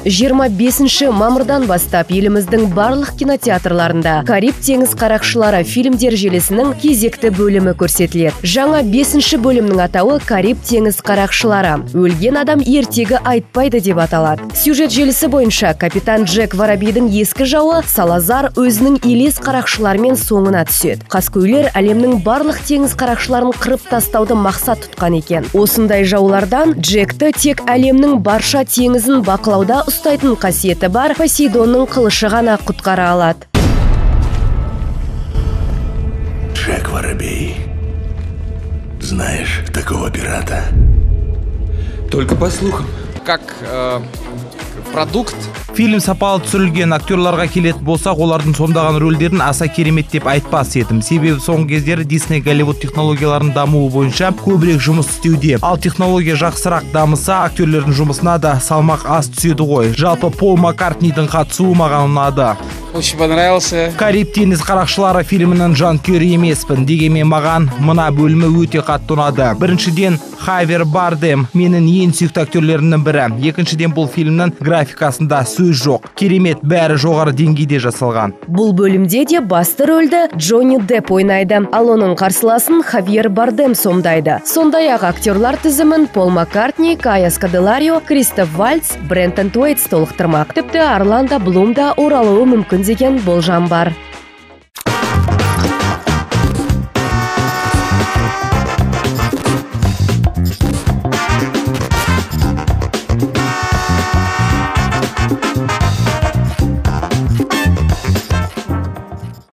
25 мамырдан бастап еліміздің барлық кинотеатрларында «Кариб теңіз қарақшылары» фильмдер желісінің кезекті бөлімі көрсетіледі. Жаңа 5 бөлімнің атауы «Кариб теңіз қарақшылары». Өлген адам ертегі айтпайды деп аталады. Сюжет желісі бойынша капитан Джек Воробейдің ескі жауы Салазар өзінің елес қарақшылармен соңына түседі. Қаскөйлер әлемнің барлық теңіз қарақшыларын қырып тастауды мақсат тұтқан екен. Осындай жаулардан Джекті тек әлемнің барша теңізін бақылауда ұстайтын қасиеті бар Посейдонның қылышы ғана құтқара алады. Джек Воробей. Знаешь такого пирата? Только по слухам. Как продукт. Фильм сапалы түсірілген, актерларға келет болсақ, олардың сомдаған рөлдерін аса керемет деп айтпас едім. Себебі соңғы кездері Disney Голливуд технологияларын дамуы бойынша көбірек жұмыс істеуде. Ал технология жақсырақ дамыса, актерлердің жұмысына да салмақ аз түседі ғой. Жалпы Пол Маккартнидің қатысуы маған ұнады. Очень понравился. «Кариб теңіз қарақшылары» фильмінің жанкүйері емеспін, дегенмен маған мына бөлімі өте қатты ұнады. Біріншіден, Хавьер Бардем менің ең сүйікті актерлерімнің бірі. Екіншіден, бұл фильмнің графикасында сөз жоқ. Керемет, бәрі жоғары деңгейде жасалған. Бұл бөлімде де басты рөлді Джонни Депп ойнайды, ал оның қарсыласын Хавьер Бардем сомдайды. Сондай-ақ актерлар тізімін Пол Маккартни, Кая Скоделарио, Кристоф Вальц, Брентон Туэйтс толықтырмақ. Тіпті Орландо Блум да оралуы мүмкін деген болжам бар.